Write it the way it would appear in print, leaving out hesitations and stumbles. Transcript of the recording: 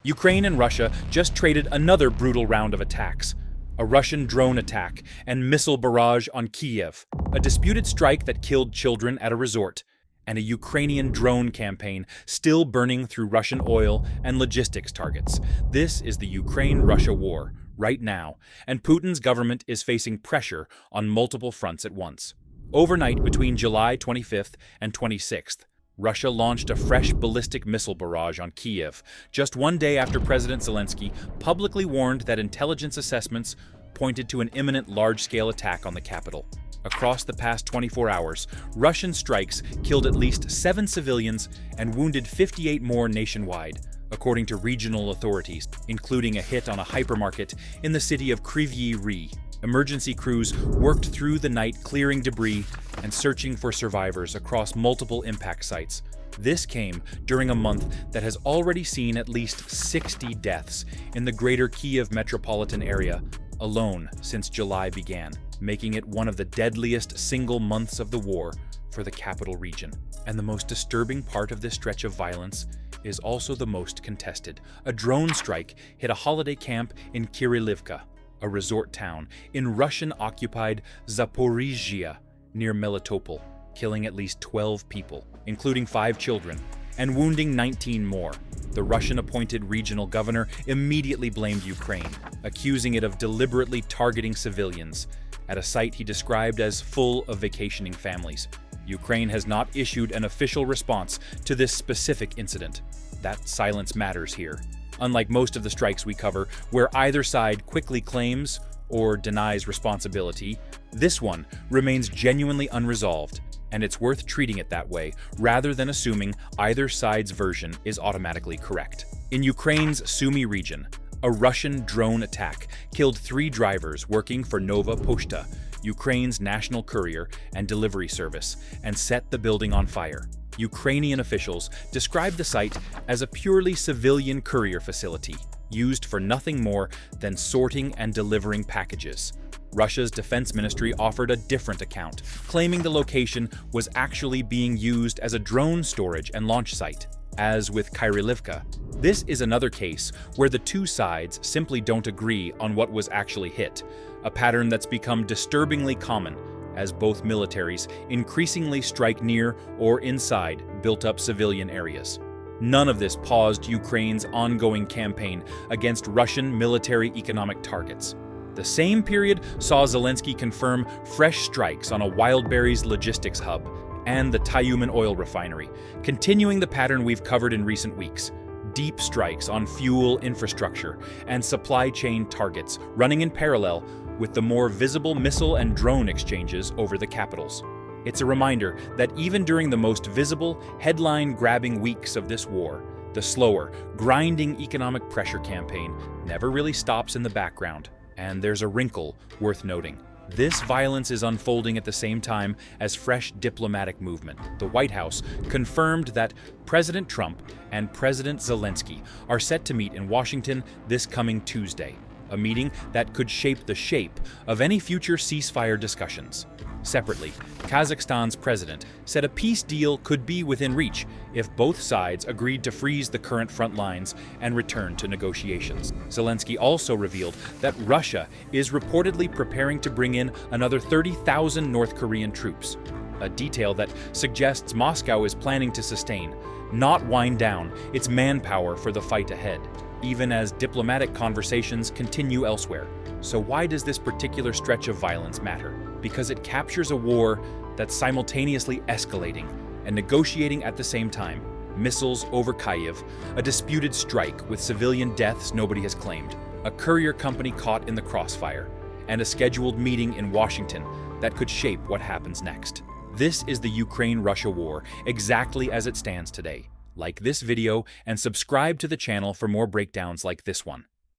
Ukraine and Russia just traded another brutal round of attacks. A Russian drone attack and missile barrage on Kyiv, a disputed strike that killed children at a resort, and a Ukrainian drone campaign still burning through Russian oil and logistics targets. This is the Ukraine-Russia war, right now, and Putin's government is facing pressure on multiple fronts at once. Overnight between July 25th and 26th, Russia launched a fresh ballistic missile barrage on Kyiv, just one day after President Zelensky publicly warned that intelligence assessments pointed to an imminent large-scale attack on the capital. Across the past 24 hours, Russian strikes killed at least 7 civilians and wounded 58 more nationwide, according to regional authorities, including a hit on a hypermarket in the city of Kyrylivka. Emergency crews worked through the night clearing debris and searching for survivors across multiple impact sites. This came during a month that has already seen at least 60 deaths in the greater Kyiv metropolitan area alone since July began, making it one of the deadliest single months of the war for the capital region. And the most disturbing part of this stretch of violence is also the most contested. A drone strike hit a holiday camp in Kyrylivka, a resort town in Russian-occupied Zaporizhzhia near Melitopol, killing at least 12 people, including 5 children, and wounding 19 more. The Russian-appointed regional governor immediately blamed Ukraine, accusing it of deliberately targeting civilians at a site he described as full of vacationing families. Ukraine has not issued an official response to this specific incident. That silence matters here. Unlike most of the strikes we cover, where either side quickly claims or denies responsibility, this one remains genuinely unresolved, and it's worth treating it that way rather than assuming either side's version is automatically correct. In Ukraine's Sumy region, a Russian drone attack killed 3 drivers working for Nova Poshta, Ukraine's national courier and delivery service, and set the building on fire. Ukrainian officials described the site as a purely civilian courier facility, used for nothing more than sorting and delivering packages. Russia's defense ministry offered a different account, claiming the location was actually being used as a drone storage and launch site. As with Kyrylivka, this is another case where the two sides simply don't agree on what was actually hit, a pattern that's become disturbingly common as both militaries increasingly strike near or inside built-up civilian areas. None of this paused Ukraine's ongoing campaign against Russian military economic targets. The same period saw Zelensky confirm fresh strikes on a Wildberries logistics hub and the Tyumen oil refinery, continuing the pattern we've covered in recent weeks. Deep strikes on fuel infrastructure and supply chain targets running in parallel with the more visible missile and drone exchanges over the capitals. It's a reminder that even during the most visible, headline-grabbing weeks of this war, the slower, grinding economic pressure campaign never really stops in the background. And there's a wrinkle worth noting. This violence is unfolding at the same time as fresh diplomatic movement. The White House confirmed that President Trump and President Zelensky are set to meet in Washington this coming Tuesday, a meeting that could shape the shape of any future ceasefire discussions. Separately, Kazakhstan's president said a peace deal could be within reach if both sides agreed to freeze the current front lines and return to negotiations. Zelensky also revealed that Russia is reportedly preparing to bring in another 30,000 North Korean troops, a detail that suggests Moscow is planning to sustain, not wind down, its manpower for the fight ahead, even as diplomatic conversations continue elsewhere. So why does this particular stretch of violence matter? Because it captures a war that's simultaneously escalating and negotiating at the same time. Missiles over Kyiv, a disputed strike with civilian deaths nobody has claimed, a courier company caught in the crossfire, and a scheduled meeting in Washington that could shape what happens next. This is the Ukraine-Russia war exactly as it stands today. Like this video and subscribe to the channel for more breakdowns like this one.